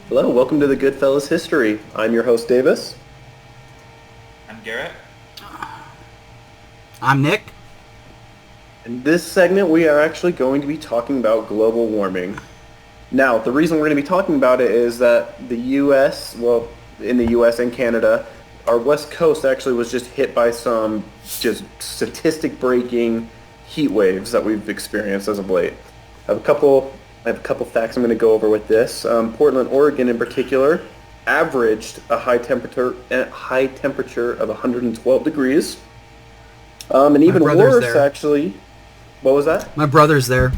Hello, welcome to the Goodfellas History. I'm your host, Davis. I'm Garrett. I'm Nick. In this segment, we are actually going to be talking about global warming. Now, the reason we're going to be talking about it is that the U.S., well, in the U.S. and Canada, our west coast actually was just hit by some just statistic-breaking heat waves that we've experienced as of late. I have a couple facts I'm going to go over with this. Portland, Oregon, in particular, averaged a high temperature of 112 degrees. And My even brother's worse, there. actually. What was that? My brother's there.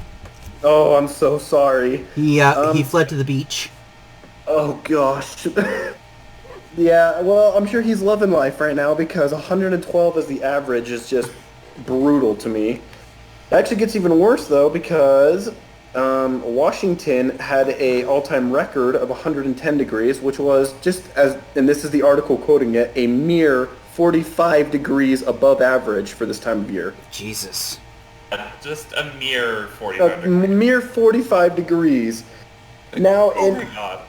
Oh, I'm so sorry. He fled to the beach. Oh gosh. Yeah, well, I'm sure he's loving life right now because 112 as the average is just brutal to me. It actually gets even worse though because Washington had a all-time record of 110 degrees, which was and this is the article quoting it, a mere 45 degrees above average for this time of year. Jesus. Just a mere A 45 degrees. mere 45 degrees. Now Oh my in god.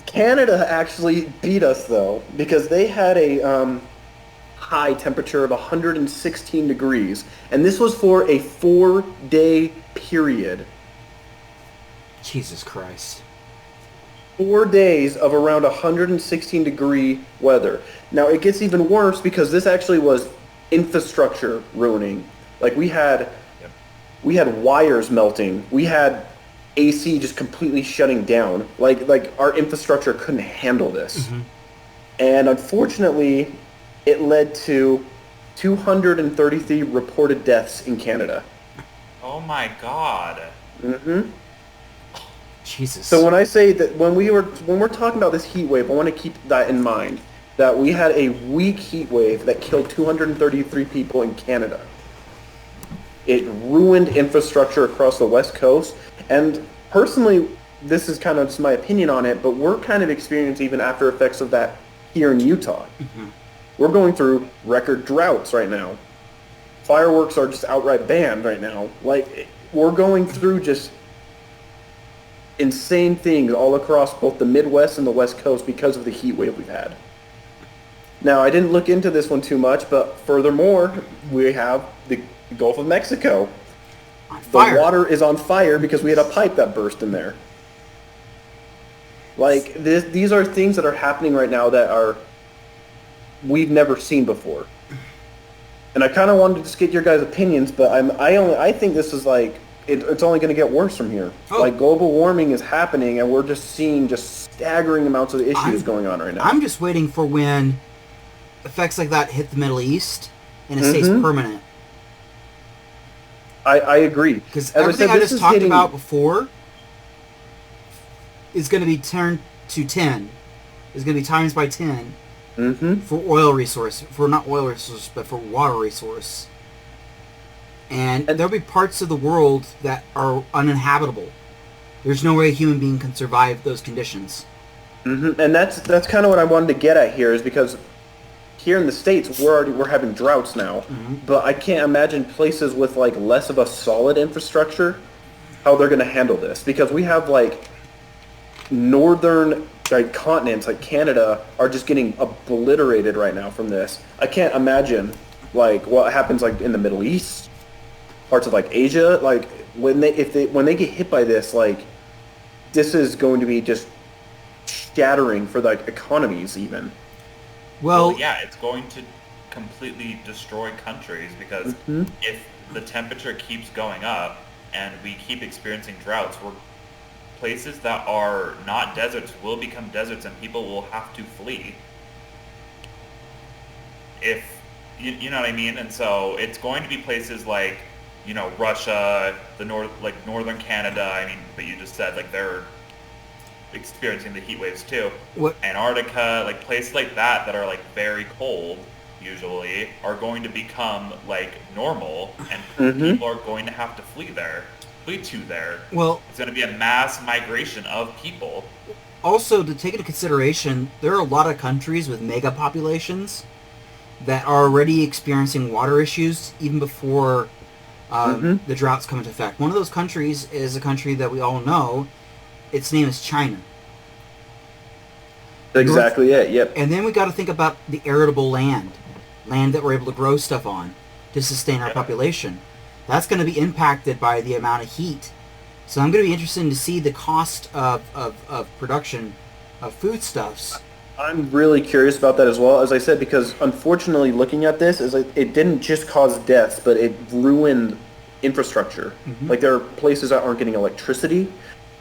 Canada actually beat us though because they had a high temperature of 116 degrees, and this was for a 4-day period. Jesus Christ. 4 days of around 116-degree weather. Now it gets even worse because this actually was infrastructure ruining. Like Yep. we had wires melting. We had AC just completely shutting down. Like our infrastructure couldn't handle this. And unfortunately, it led to 233 reported deaths in Canada. Oh my god. Jesus. So when I say that when we're talking about this heat wave, I want to keep that in mind. That we had a weak heat wave that killed 233 people in Canada. It ruined infrastructure across the West Coast, and personally, this is kind of just my opinion on it, but we're kind of experiencing even after effects of that here in Utah. We're going through record droughts right now. Fireworks are just outright banned right now. Like, we're going through just insane things all across both the Midwest and the West Coast because of the heat wave we've had. Now, I didn't look into this one too much, but furthermore, we have the Gulf of Mexico. On The fire. water is on fire because we had a pipe that burst in there. Like, these are things that are happening right now that are we've never seen before. And I kind of wanted to just get your guys' opinions, but I think this is like it's only going to get worse from here. Oh. Like, global warming is happening, and we're just seeing just staggering amounts of issues going on right now. I'm just waiting for when effects like that hit the Middle East and it stays permanent. I agree. Because As I everything said, I this just is talked hitting. about before is going to be turned to 10. Is going to be times by 10 for oil resource. For not oil resource, but for water resource. And there'll be parts of the world that are uninhabitable. There's no way a human being can survive those conditions. And that's kind of what I wanted to get at here is because here in the States we're having droughts now, but I can't imagine places with like less of a solid infrastructure how they're going to handle this because we have like northern like continents like Canada are just getting obliterated right now from this. I can't imagine like what happens like in the Middle East, parts of like Asia, like when they get hit by this, like this is going to be just shattering for like economies even. Well, Yeah, it's going to completely destroy countries because if the temperature keeps going up and we keep experiencing droughts, places that are not deserts will become deserts and people will have to flee. If you know what I mean? And so it's going to be places like, Russia, northern Canada. I mean, but you just said like they're experiencing the heat waves too. what Antarctica, like places like that are like very cold usually are going to become like normal and people are going to have to flee to there. well, It's going to be a mass migration of people. also to take into consideration, there are a lot of countries with mega populations that are already experiencing water issues even before the droughts come into effect. One of those countries is a country that we all know. Its name is China. Exactly it. Yep. And then we got to think about the arable land that we're able to grow stuff on to sustain our population. That's going to be impacted by the amount of heat. So I'm going to be interested to see the cost of production of foodstuffs. I'm really curious about that as well, as I said, because unfortunately looking at this, is like, it didn't just cause deaths, but it ruined infrastructure. Like there are places that aren't getting electricity.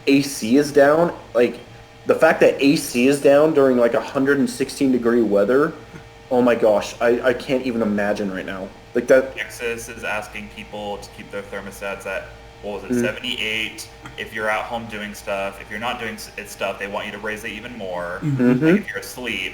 AC is down. Like the fact that AC is down during like 116 degree weather, oh my gosh, I can't even imagine right now. Like that. Texas is asking people to keep their thermostats at, what was it, 78. If you're at home doing stuff, if you're not doing stuff, they want you to raise it even more. Like if you're asleep,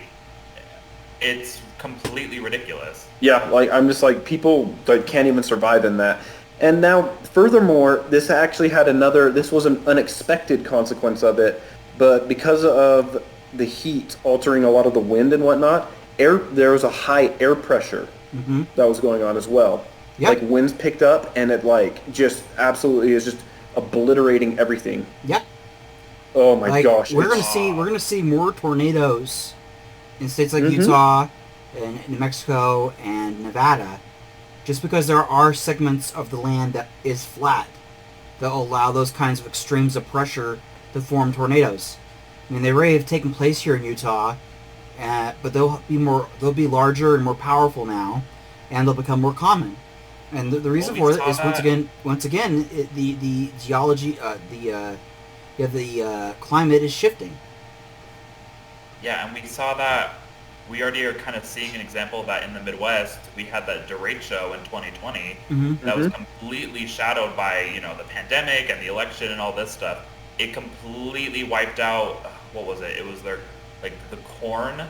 it's completely ridiculous. Yeah, like I'm just like, people that can't even survive in that. And now, furthermore, this actually had this was an unexpected consequence of it, but because of the heat altering a lot of the wind and whatnot, there was a high air pressure that was going on as well. Yep. Like winds picked up, and it like just absolutely is just obliterating everything. Yep. Oh my gosh! We're gonna see more tornadoes in states like Utah, and New Mexico, and Nevada, just because there are segments of the land that is flat that allow those kinds of extremes of pressure to form tornadoes. I mean, they already have taken place here in Utah, but they'll be larger and more powerful now, and they'll become more common. And the reason for it is once again the geology, the climate is shifting. Yeah, and we saw that. We already are kind of seeing an example of that in the Midwest. We had that derecho in 2020 that was completely shadowed by the pandemic and the election and all this stuff. It completely wiped out. What was it? It was their the corn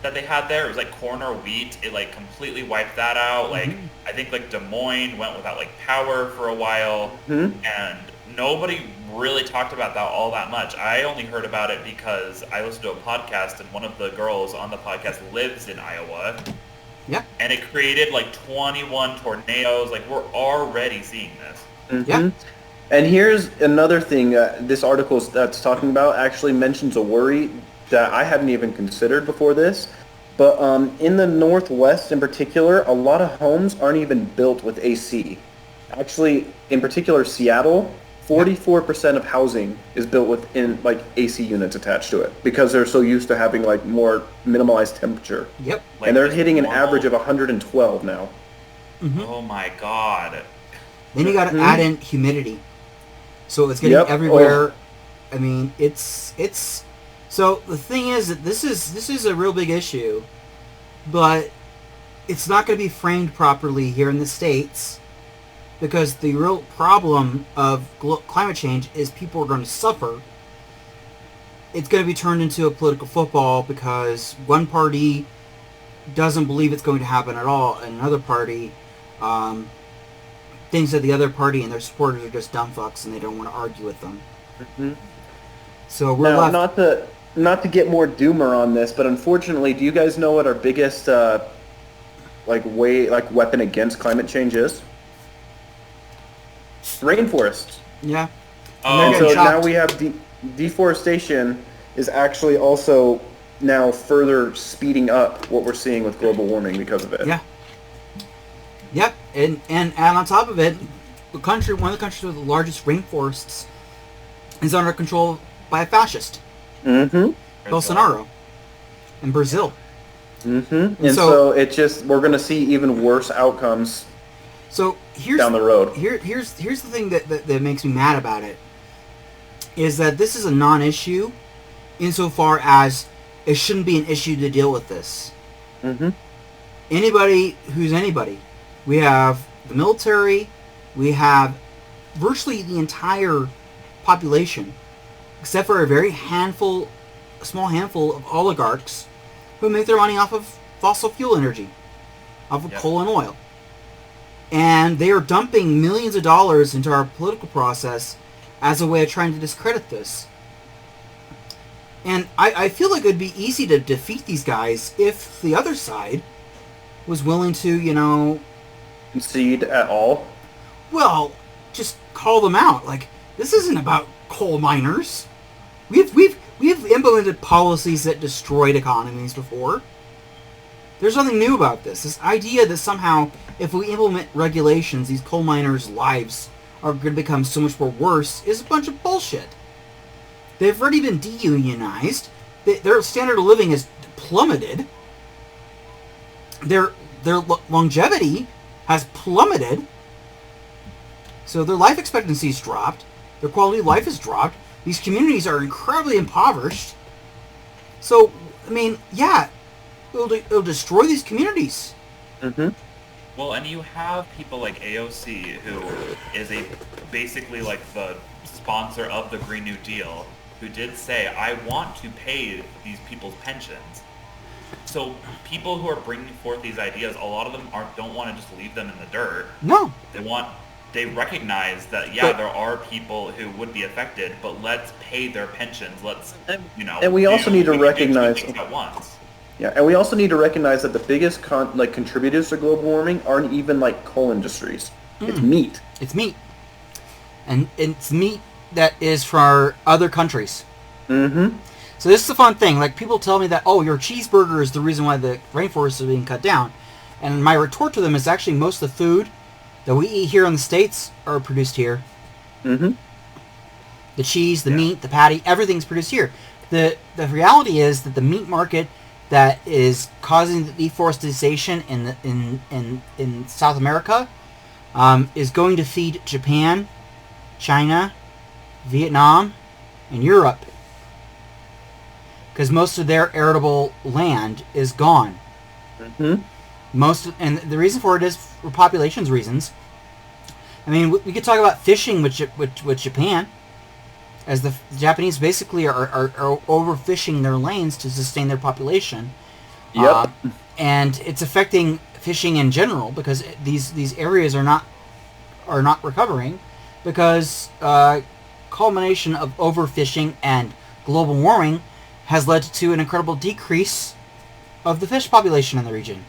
that they had there. It was like corn or wheat. It like completely wiped that out. Like I think like Des Moines went without like power for a while, and nobody really talked about that all that much. I only heard about it because I listened to a podcast, and one of the girls on the podcast lives in Iowa. Yeah. And it created like 21 tornadoes. Like we're already seeing this. Yeah. And here's another thing this article that's talking about actually mentions a worry that I hadn't even considered before this. But in the Northwest in particular, a lot of homes aren't even built with AC. Actually, in particular, Seattle, 44% of housing is built with like AC units attached to it because they're so used to having like more minimalized temperature. Yep. Like and they're hitting an average of 112 now. Oh my god. Then you got to add in humidity. So it's getting everywhere. I mean, it's so the thing is that this is a real big issue, but it's not going to be framed properly here in the States because the real problem of climate change is people are going to suffer. It's going to be turned into a political football because one party doesn't believe it's going to happen at all, and another party thinks that the other party and their supporters are just dumb fucks and they don't want to argue with them. So we're left. Not to get more doomer on this, but unfortunately, do you guys know what our biggest weapon against climate change is? Rainforests. Yeah. And so now we have deforestation is actually also now further speeding up what we're seeing with global warming because of it. Yeah. Yep. And on top of it, one of the countries with the largest rainforests is under control by a fascist. Bolsonaro. In Brazil. And so we're going to see even worse outcomes. So down the road. Here's the thing that makes me mad about it is that this is a non-issue insofar as it shouldn't be an issue to deal with this. Anybody who's anybody. We have the military, we have virtually the entire population, except for a small handful of oligarchs who make their money off of fossil fuel energy, off of coal and oil. And they are dumping millions of dollars into our political process as a way of trying to discredit this. And I feel like it would be easy to defeat these guys if the other side was willing to, concede at all? Well, just call them out. Like, this isn't about coal miners. We've We have implemented policies that destroyed economies before. There's nothing new about this. This idea that somehow, if we implement regulations, these coal miners' lives are going to become so much more worse is a bunch of bullshit. They've already been deunionized. Their standard of living has plummeted. Their longevity has plummeted. So their life expectancy's dropped. Their quality of life has dropped. These communities are incredibly impoverished. So, I mean, yeah, it'll destroy these communities. Mm-hmm. Well, and you have people like AOC, who is basically like the sponsor of the Green New Deal, who did say, I want to pay these people's pensions. So people who are bringing forth these ideas, a lot of them don't want to just leave them in the dirt. No. They recognize that, there are people who would be affected, but let's pay their pensions. And we also need to recognize at once. Yeah, and we also need to recognize that the biggest contributors to global warming aren't even like coal industries. It's meat. It's meat. And it's meat that is for other countries. Mm-hmm. So this is a fun thing. Like, people tell me that, oh, your cheeseburger is the reason why the rainforests are being cut down. And my retort to them is actually most of the food that we eat here in the States are produced here. Mm-hmm. The cheese, the meat, the patty, everything's produced here. The reality is that the meat market that is causing the deforestation in South America is going to feed Japan, China, Vietnam, and Europe, because most of their arable land is gone. Mm-hmm. And the reason for it is for population's reasons. I mean, we could talk about fishing with Japan, as the Japanese basically are overfishing their lanes to sustain their population. Yep. And it's affecting fishing in general, because these areas are not recovering, because culmination of overfishing and global warming has led to an incredible decrease of the fish population in the region.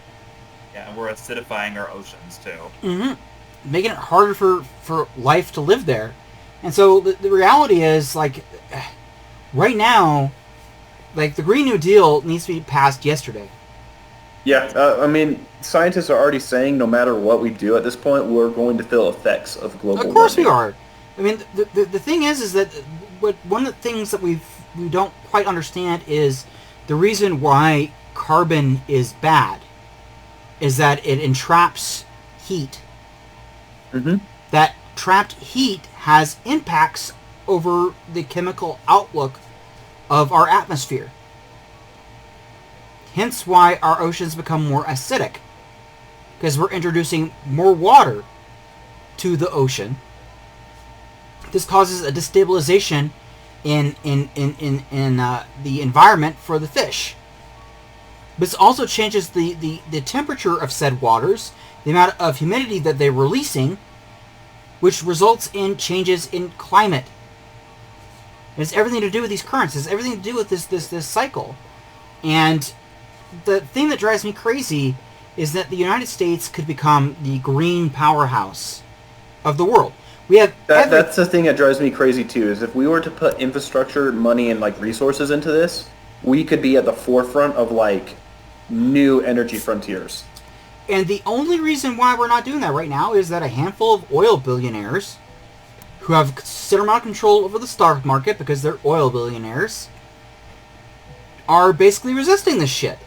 Yeah, and we're acidifying our oceans too. Mm-hmm. Making it harder for life to live there. And so the reality is, like, right now, like, the Green New Deal needs to be passed yesterday. Yeah, I mean, scientists are already saying no matter what we do at this point, we're going to feel effects of global warming. Of course we are. I mean, the thing is that one of the things that we don't quite understand is the reason why carbon is bad is that it entraps heat. Mm-hmm. That trapped heat has impacts over the chemical outlook of our atmosphere. Hence why our oceans become more acidic, because we're introducing more water to the ocean. This causes a destabilization in the environment for the fish. This also changes the temperature of said waters, the amount of humidity that they're releasing, which results in changes in climate. It's everything to do with these currents. It's everything to do with this cycle. And the thing that drives me crazy is that the United States could become the green powerhouse of the world. We have that's the thing that drives me crazy too, is if we were to put infrastructure, money, and like resources into this, we could be at the forefront of like new energy frontiers. And the only reason why we're not doing that right now is that a handful of oil billionaires who have considerable amount of control over the stock market, because they're oil billionaires, are basically resisting this shit.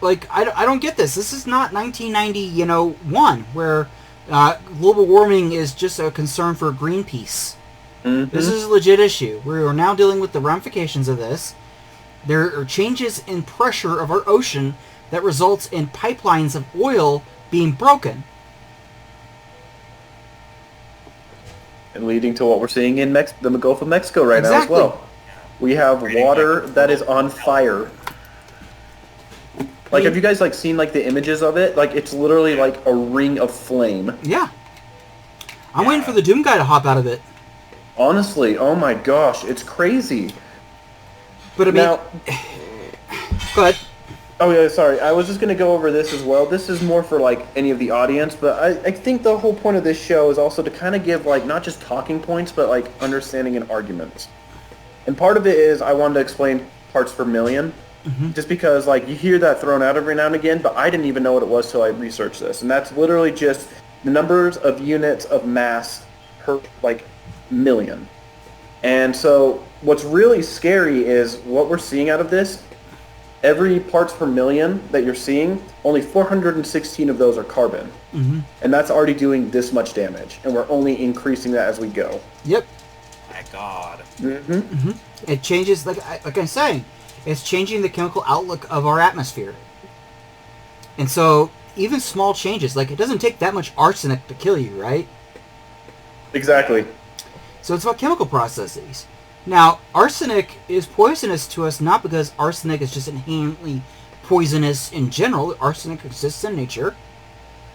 Like, I don't get this. This is not 1991, where global warming is just a concern for Greenpeace. Mm-hmm. This is a legit issue. We are now dealing with the ramifications of this. There are changes in pressure of our ocean that results in pipelines of oil being broken. And leading to what we're seeing in the Gulf of Mexico right now as well. We have water that is on fire. Like, have you guys like seen like the images of it? Like, it's literally like a ring of flame. Yeah. I'm waiting for the Doom guy to hop out of it. Honestly, oh my gosh, it's crazy. But I mean, now, go ahead. Oh yeah, sorry. I was just gonna go over this as well. This is more for like any of the audience, but I think the whole point of this show is also to kind of give like not just talking points, but like understanding and arguments. And part of it is I wanted to explain parts per million, just because like you hear that thrown out every now and again, but I didn't even know what it was till I researched this, and that's literally just the numbers of units of mass per like million. And so what's really scary is what we're seeing out of this. Every parts per million that you're seeing, only 416 of those are carbon. And that's already doing this much damage. And we're only increasing that as we go. Yep. My God. It changes, like I'm saying, it's changing the chemical outlook of our atmosphere. And so, even small changes, like it doesn't take that much arsenic to kill you, right? Exactly. So it's about chemical processes. Now, arsenic is poisonous to us not because arsenic is just inherently poisonous in general. Arsenic exists in nature.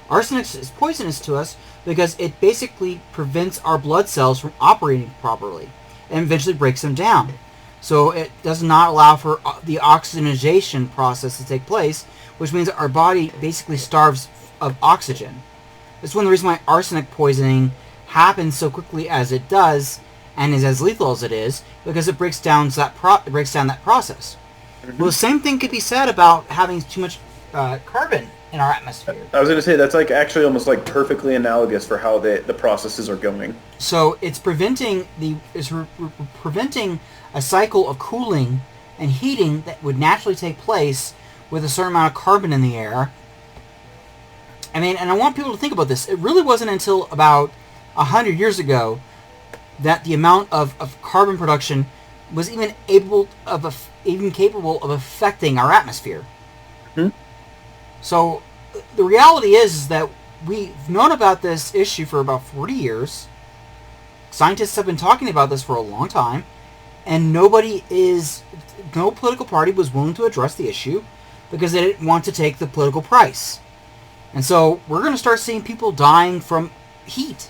Arsenic is poisonous to us because it basically prevents our blood cells from operating properly and eventually breaks them down. So it does not allow for the oxygenation process to take place, which means that our body basically starves of oxygen. That's one of the reasons why arsenic poisoning happens so quickly as it does and is as lethal as it is, because it breaks down that process. Well, the same thing could be said about having too much carbon in our atmosphere. I was going to say, that's like actually almost like perfectly analogous for how the processes are going. So it's preventing preventing a cycle of cooling and heating that would naturally take place with a certain amount of carbon in the air. I mean, and I want people to think about this. It really wasn't until about 100 years ago that the amount of carbon production was even capable of affecting our atmosphere. So the reality is that we've known about this issue for about 40 years. Scientists have been talking about this for a long time, and no political party was willing to address the issue because they didn't want to take the political price. And so we're going to start seeing people dying from heat.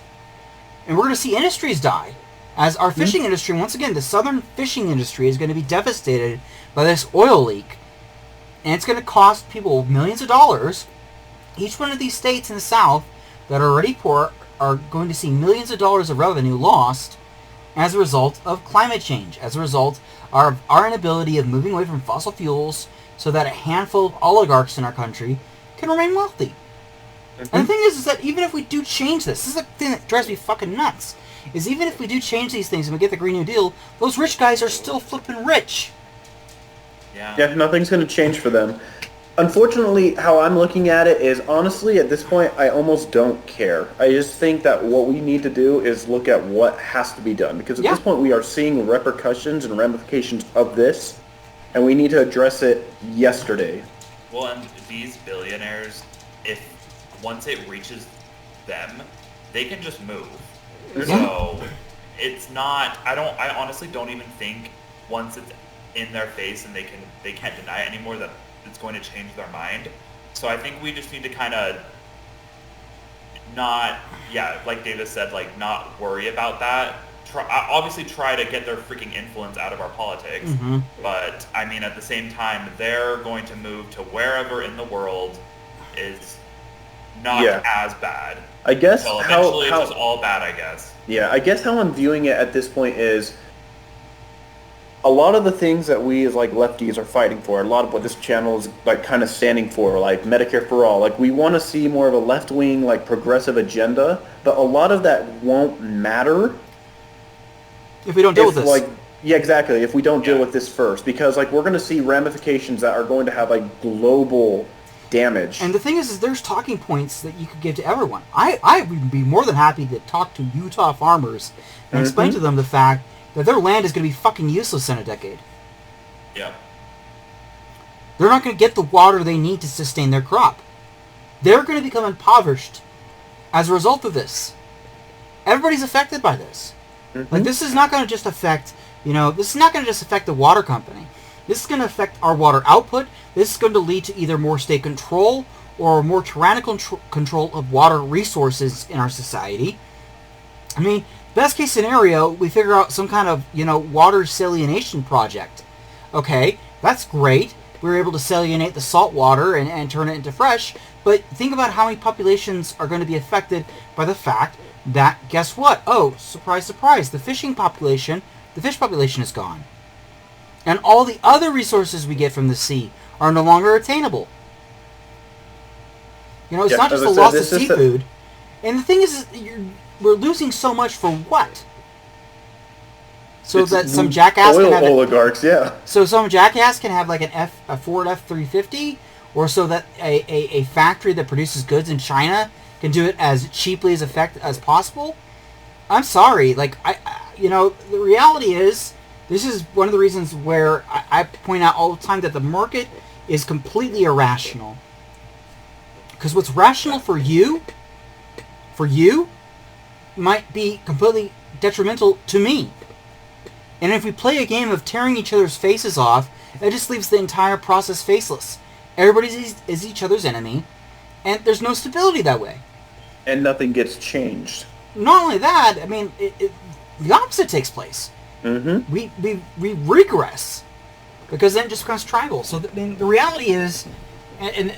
And we're going to see industries die. As our fishing industry, once again, the southern fishing industry is going to be devastated by this oil leak. And it's going to cost people millions of dollars. Each one of these states in the south that are already poor are going to see millions of dollars of revenue lost as a result of climate change, as a result of our inability of moving away from fossil fuels so that a handful of oligarchs in our country can remain wealthy. And the thing is that even if we do change this is the thing that drives me fucking nuts, is even if we do change these things and we get the Green New Deal, those rich guys are still flipping rich. Yeah, nothing's going to change for them. Unfortunately, how I'm looking at it is, honestly, at this point, I almost don't care. I just think that what we need to do is look at what has to be done. Because at this point, we are seeing repercussions and ramifications of this, and we need to address it yesterday. Well, and these billionaires, once it reaches them, they can just move. So it's not. I honestly don't even think once it's in their face and they can't deny it anymore that it's going to change their mind. So I think we just need to kind of not, like Davis said, like not worry about that. Obviously try to get their freaking influence out of our politics. But I mean, at the same time, they're going to move to wherever in the world is not as bad. I guess so eventually it's just all bad, I guess. Yeah, I guess how I'm viewing it at this point is a lot of the things that we as like lefties are fighting for, a lot of what this channel is like kind of standing for, like Medicare for all, like we want to see more of a left-wing like progressive agenda, but a lot of that won't matter if we don't deal with this. Yeah, exactly. If we don't deal with this first, because like we're going to see ramifications that are going to have like global damage. And the thing is there's talking points that you could give to everyone. I would be more than happy to talk to Utah farmers and explain to them the fact that their land is going to be fucking useless in a decade. Yeah. They're not going to get the water they need to sustain their crop. They're going to become impoverished as a result of this. Everybody's affected by this. Like, this is not going to just affect, this is not going to just affect the water company. This is going to affect our water output. This is going to lead to either more state control or more tyrannical control of water resources in our society. I mean, best case scenario, we figure out some kind of, water salination project. Okay, that's great. We were able to salinate the salt water and turn it into fresh. But think about how many populations are going to be affected by the fact that, guess what? Oh, surprise, surprise, the fish population is gone. And all the other resources we get from the sea are no longer attainable. You know, it's not just the loss of seafood. And the thing is we're losing so much for what? So that some jackass can have oligarchs, So some jackass can have like a Ford F-350, or so that a factory that produces goods in China can do it as cheaply as possible. I'm sorry, like the reality is, this is one of the reasons where I point out all the time that the market is completely irrational. Because what's rational for you might be completely detrimental to me. And if we play a game of tearing each other's faces off, it just leaves the entire process faceless. Everybody is each other's enemy, and there's no stability that way. And nothing gets changed. Not only that, I mean, the opposite takes place. Mm-hmm. We regress, because then it just becomes tribal. So the reality is, and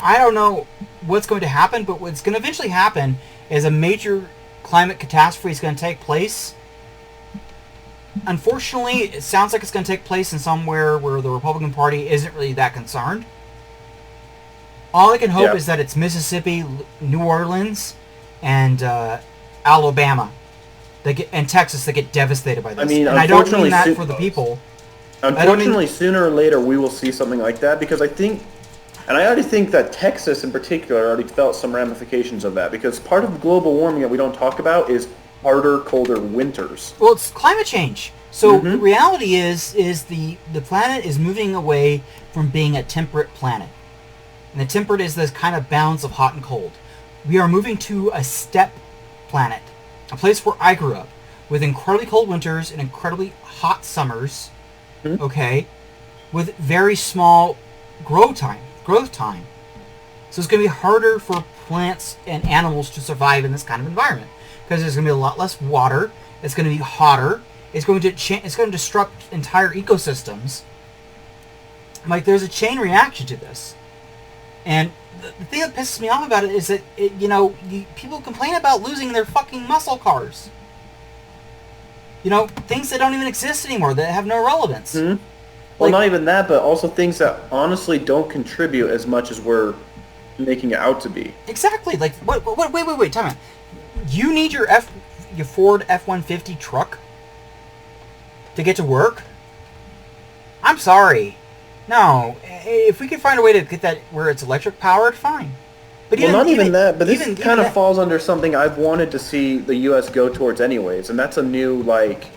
I don't know what's going to happen, but what's going to eventually happen is a major climate catastrophe is going to take place. Unfortunately, it sounds like it's going to take place in somewhere where the Republican Party isn't really that concerned. All I can hope is that it's Mississippi, New Orleans, and Alabama, and Texas that get devastated by this. I mean, and I don't mean that for the people. Unfortunately, sooner or later we will see something like that, because I already think that Texas in particular already felt some ramifications of that, because part of global warming that we don't talk about is harder, colder winters. Well, it's climate change. So the reality is the planet is moving away from being a temperate planet. And the temperate is this kind of balance of hot and cold. We are moving to a steppe planet, a place where I grew up, with incredibly cold winters and incredibly hot summers, okay, with very small growth time. So it's going to be harder for plants and animals to survive in this kind of environment, because there's going to be a lot less water. It's going to be hotter. It's going to disrupt entire ecosystems. Like, there's a chain reaction to this. And the thing that pisses me off about it is that people complain about losing their fucking muscle cars. Things that don't even exist anymore, that have no relevance. Mm-hmm. Well, not even that, but also things that honestly don't contribute as much as we're making it out to be. Exactly. Like, wait, time out. You need your Ford F-150 truck to get to work? I'm sorry. No. If we can find a way to get that where it's electric powered, fine. But even that. But this kind of falls under something I've wanted to see the U.S. go towards anyways, and that's a new, like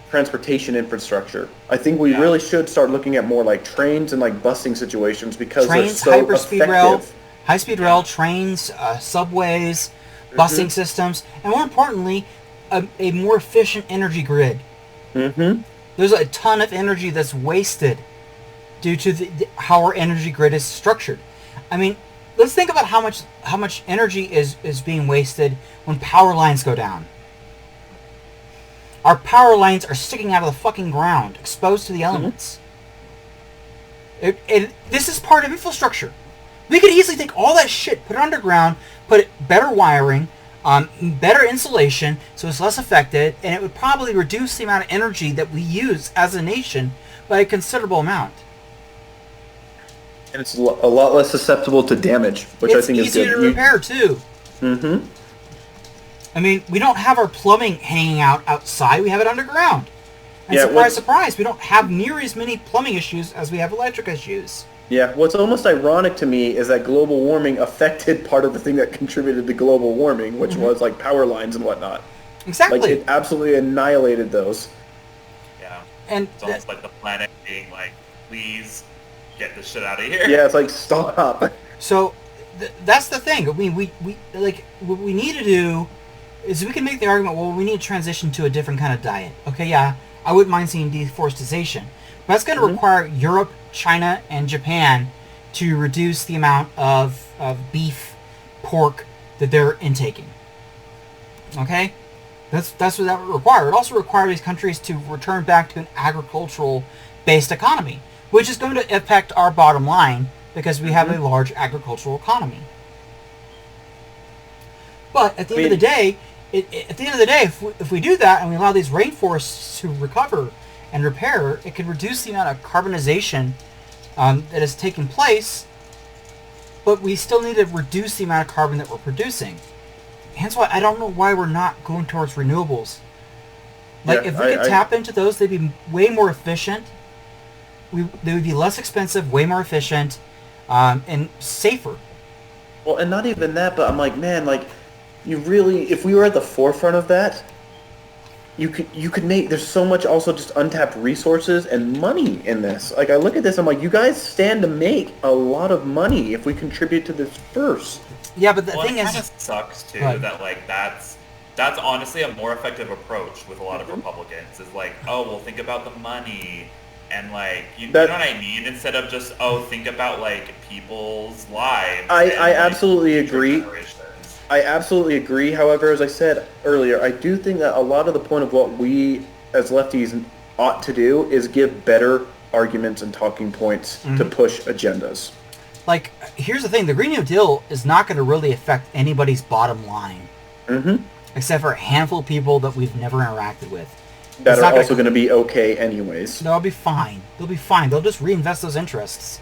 transportation infrastructure. I think we really should start looking at more like trains and like busing situations, because they're so effective. High-speed rail, trains, subways, busing systems, and more importantly, a more efficient energy grid. Mm-hmm. There's a ton of energy that's wasted due to how our energy grid is structured. I mean, let's think about how much energy is being wasted when power lines go down. Our power lines are sticking out of the fucking ground, exposed to the elements. This is part of infrastructure. We could easily take all that shit, put it underground, put better wiring, better insulation, so it's less affected, and it would probably reduce the amount of energy that we use as a nation by a considerable amount. And it's a lot less susceptible to damage, which I think is good. It's easier to repair, too. Mm-hmm. I mean, we don't have our plumbing hanging out outside. We have it underground. And surprise, we don't have near as many plumbing issues as we have electric issues. Yeah, what's almost ironic to me is that global warming affected part of the thing that contributed to global warming, which was like power lines and whatnot. Exactly. Like, it absolutely annihilated those. Yeah. And it's almost like the planet being like, please get this shit out of here. Yeah, it's like, stop. So that's the thing. I mean, we what we need to do is we can make the argument, well, we need to transition to a different kind of diet. Okay, yeah, I wouldn't mind seeing deforestation. But that's going to require Europe, China, and Japan to reduce the amount of beef, pork that they're intaking. Okay? That's what that would require. It also requires these countries to return back to an agricultural-based economy, which is going to affect our bottom line because we have a large agricultural economy. But at the end of the day, if we do that and we allow these rainforests to recover and repair, it could reduce the amount of carbonization that is taking place, but we still need to reduce the amount of carbon that we're producing. Hence why I don't know why we're not going towards renewables. Like, if we could tap into those, they'd be way more efficient. They would be less expensive, way more efficient, and safer. Well, and not even that, but I'm like, man, like, you really, if we were at the forefront of that, you could make, there's so much also just untapped resources and money in this. Like, I look at this, I'm like, you guys stand to make a lot of money if we contribute to this first. Yeah, but the thing is, it kind of sucks too that like that's honestly a more effective approach with a lot of Republicans. Is like, oh, well, think about the money and like you know what I mean, instead of just think about like people's lives. I absolutely agree. I absolutely agree. However, as I said earlier, I do think that a lot of the point of what we as lefties ought to do is give better arguments and talking points to push agendas. Like, here's the thing. The Green New Deal is not going to really affect anybody's bottom line. Except for a handful of people that we've never interacted with. That are also going to be okay anyways. They'll be fine. They'll be fine. They'll just reinvest those interests.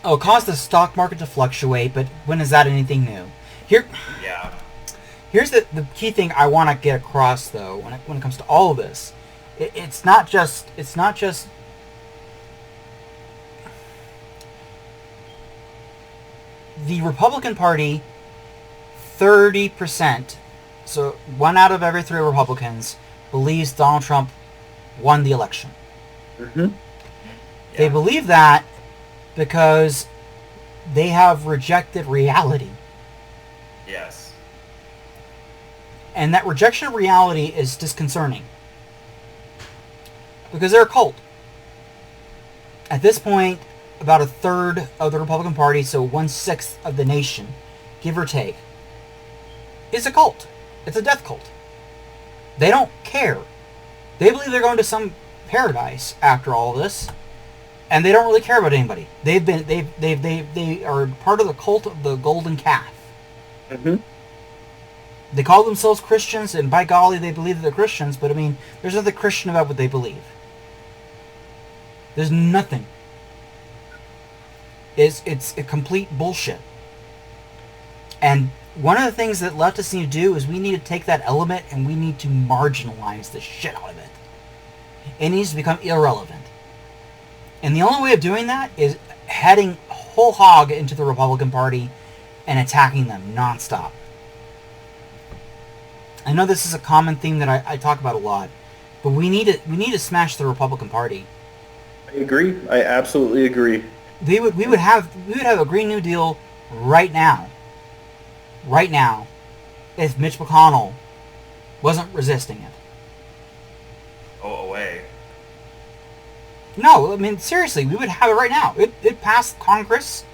Oh, cause the stock market to fluctuate, but when is that anything new? Here's the key thing I want to get across, though, when it comes to all of this. It's not just the Republican Party. 30%, so 1 out of every 3 Republicans believes Donald Trump won the election. They believe that because they have rejected reality. Yes. And that rejection of reality is disconcerting. Because they're a cult. At this point, about a third of the Republican Party, so 1/6 of the nation, give or take, is a cult. It's a death cult. They don't care. They believe they're going to some paradise after all of this, and they don't really care about anybody. They are part of the cult of the golden calf. They call themselves Christians, and by golly, they believe that they're Christians. But I mean, there's nothing Christian about what they believe. There's nothing. It's a complete bullshit. And one of the things that leftists need to do is we need to take that element and we need to marginalize the shit out of it. It needs to become irrelevant. And the only way of doing that is heading whole hog into the Republican Party and attacking them nonstop. I know this is a common theme that I talk about a lot, but we need to smash the Republican Party. I agree. I absolutely agree. We would have a Green New Deal right now. Right now, if Mitch McConnell wasn't resisting it. Oh, away. No, I mean, seriously, we would have it right now. It passed Congress,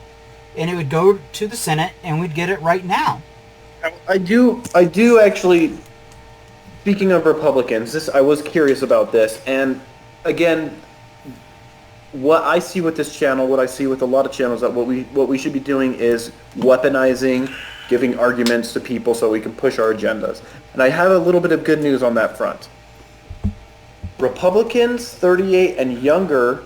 and it would go to the Senate, and we'd get it right now. I do actually, speaking of Republicans, I was curious about this, and again, what I see with this channel, what I see with a lot of channels, that what we should be doing is weaponizing, giving arguments to people so we can push our agendas. And I have a little bit of good news on that front. Republicans 38 and younger,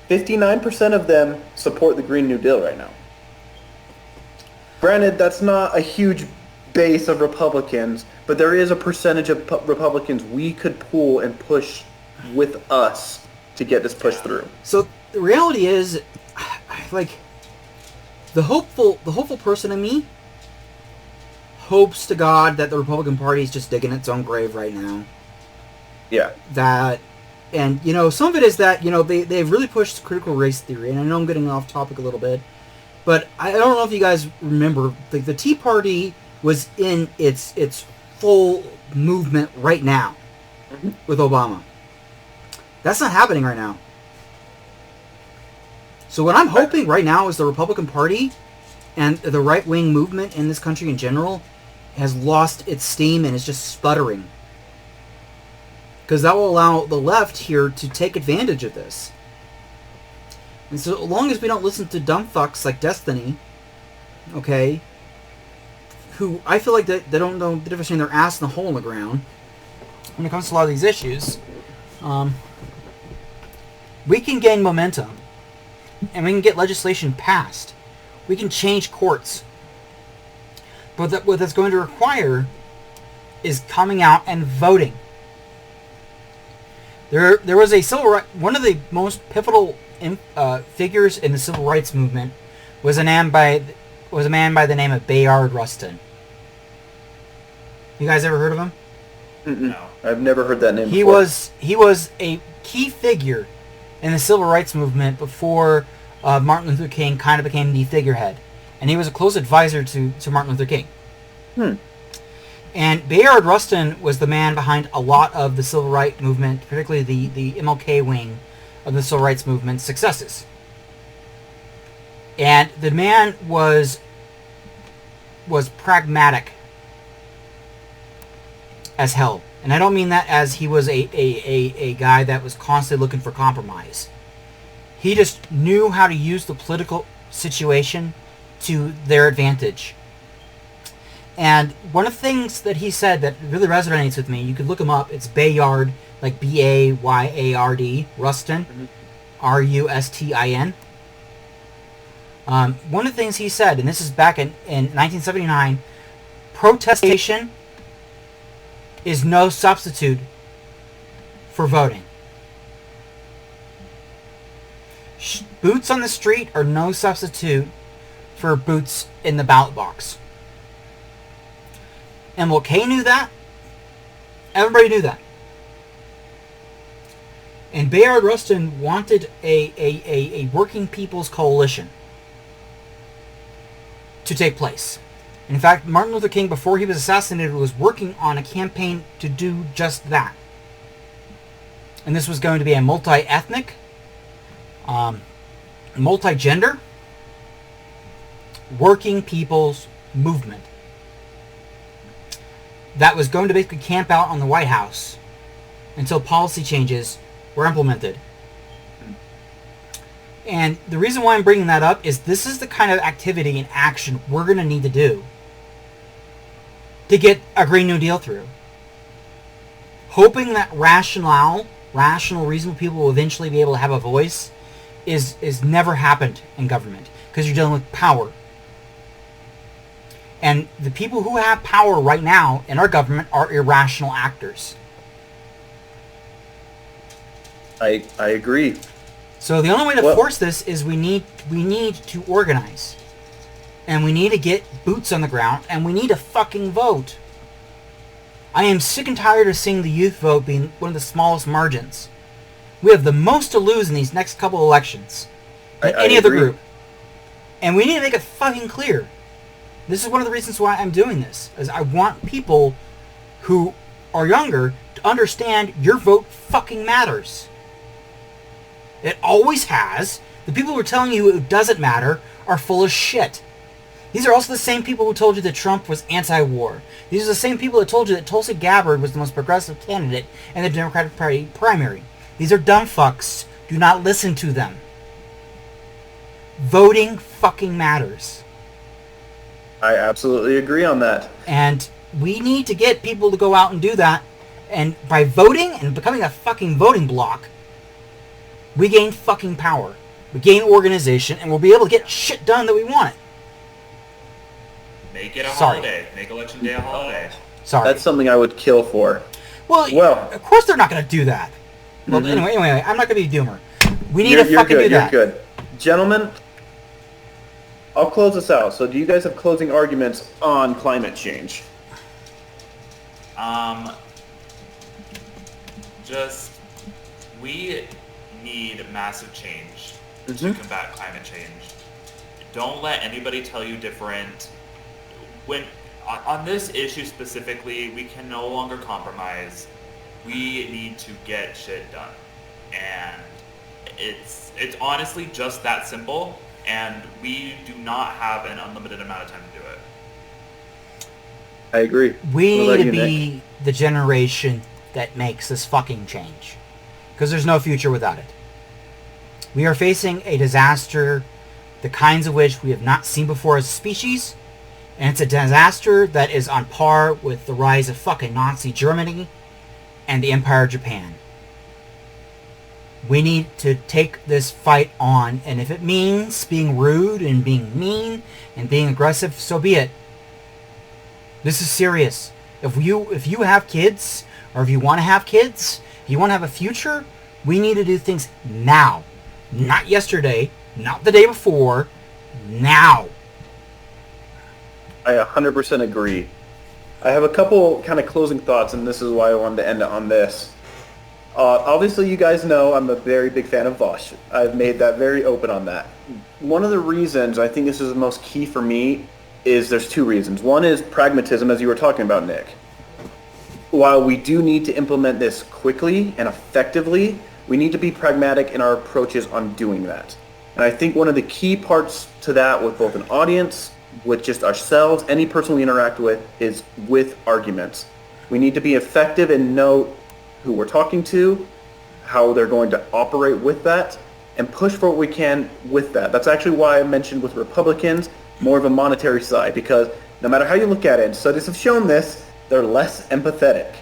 59% of them support the Green New Deal right now. Granted, that's not a huge base of Republicans, but there is a percentage of Republicans we could pull and push with us to get this push through. So the reality is, like, the hopeful person in me hopes to God that the Republican Party is just digging its own grave right now. Yeah. And some of it is that they've really pushed critical race theory, and I know I'm getting off topic a little bit, but I don't know if you guys remember, the Tea Party was in its full movement right now with Obama. That's not happening right now. So what I'm hoping right now is the Republican Party and the right-wing movement in this country in general has lost its steam and is just sputtering. Because that will allow the left here to take advantage of this. And so long as we don't listen to dumb fucks like Destiny, okay, who I feel like they don't know the difference between their ass and the hole in the ground, when it comes to a lot of these issues, we can gain momentum, and we can get legislation passed. We can change courts. But what that's going to require is coming out and voting. There was a one of the most pivotal figures in the civil rights movement was a man by the name of Bayard Rustin. You guys ever heard of him? No, I've never heard that name before. He was a key figure in the civil rights movement before Martin Luther King kind of became the figurehead, and he was a close advisor to Martin Luther King. And Bayard Rustin was the man behind a lot of the civil rights movement, particularly the MLK wing of the civil rights movement's successes. And the man was pragmatic as hell. And I don't mean that as he was a guy that was constantly looking for compromise. He just knew how to use the political situation to their advantage. And one of the things that he said that really resonates with me, you could look him up, it's Bayard, like B-A-Y-A-R-D, Rustin, R-U-S-T-I-N. One of the things he said, and this is back in 1979, protestation is no substitute for voting. Boots on the street are no substitute for boots in the ballot box. MLK knew that. Everybody knew that. And Bayard Rustin wanted a working people's coalition to take place. In fact, Martin Luther King, before he was assassinated, was working on a campaign to do just that. And this was going to be a multi-ethnic, multi-gender, working people's movement that was going to basically camp out on the White House until policy changes were implemented. And the reason why I'm bringing that up is this is the kind of activity and action we're going to need to do to get a Green New Deal through. Hoping that rational, reasonable people will eventually be able to have a voice is never happened in government because you're dealing with power. And the people who have power right now in our government are irrational actors. I agree. So the only way to force this is we need to organize. And we need to get boots on the ground, and we need to fucking vote. I am sick and tired of seeing the youth vote being one of the smallest margins. We have the most to lose in these next couple elections than any other group. And we need to make it fucking clear. This is one of the reasons why I'm doing this, is I want people who are younger to understand your vote fucking matters. It always has. The people who are telling you it doesn't matter are full of shit. These are also the same people who told you that Trump was anti-war. These are the same people that told you that Tulsi Gabbard was the most progressive candidate in the Democratic Party primary. These are dumb fucks. Do not listen to them. Voting fucking matters. I absolutely agree on that. And we need to get people to go out and do that. And by voting and becoming a fucking voting bloc, we gain fucking power. We gain organization, and we'll be able to get shit done that we want. Make it a holiday. Make Election Day a holiday. Sorry. That's something I would kill for. Well, of course they're not going to do that. Well, anyway, I'm not going to be a doomer. We need to fucking do that. You're good. Gentlemen, I'll close this out. So do you guys have closing arguments on climate change? We need massive change to combat climate change. Don't let anybody tell you different. When on this issue specifically, we can no longer compromise. We need to get shit done, and it's honestly just that simple. And we do not have an unlimited amount of time to do it. I agree. We need to be the generation that makes this fucking change, because there's no future without it. We are facing a disaster, the kinds of which we have not seen before as a species, and it's a disaster that is on par with the rise of fucking Nazi Germany and the Empire of Japan. We need to take this fight on, and if it means being rude and being mean and being aggressive, so be it. This is serious. If you have kids, or if you want to have kids, if you want to have a future, we need to do things now. Not yesterday, not the day before, now. I 100% agree. I have a couple kind of closing thoughts, and this is why I wanted to end it on this. Obviously, you guys know I'm a very big fan of Vosh. I've made that very open on that. One of the reasons I think this is the most key for me is there's two reasons. One is pragmatism, as you were talking about, Nick. While we do need to implement this quickly and effectively, we need to be pragmatic in our approaches on doing that. And I think one of the key parts to that with both an audience, with just ourselves, any person we interact with, is with arguments. We need to be effective and know who we're talking to, how they're going to operate with that, and push for what we can with that. That's actually why I mentioned with Republicans more of a monetary side, because no matter how you look at it, and studies have shown this, they're less empathetic.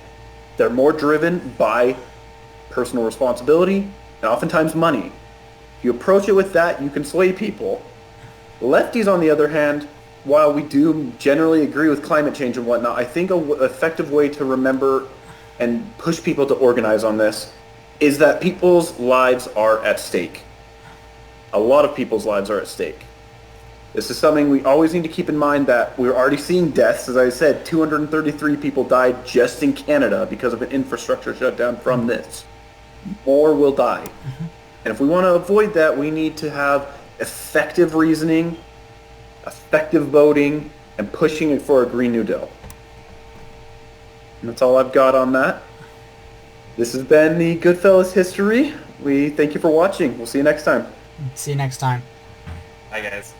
They're more driven by personal responsibility and oftentimes money. If you approach it with that, you can sway people. Lefties, on the other hand, while we do generally agree with climate change and whatnot, I think an effective way to remember and push people to organize on this is that people's lives are at stake. A lot of people's lives are at stake. This is something we always need to keep in mind, that we're already seeing deaths. As I said, 233 people died just in Canada because of an infrastructure shutdown from this. More will die. And if we want to avoid that, we need to have effective reasoning, effective voting, and pushing for a Green New Deal. And that's all I've got on that. This has been the Goodfellas History. We thank you for watching. We'll see you next time. See you next time. Bye, guys.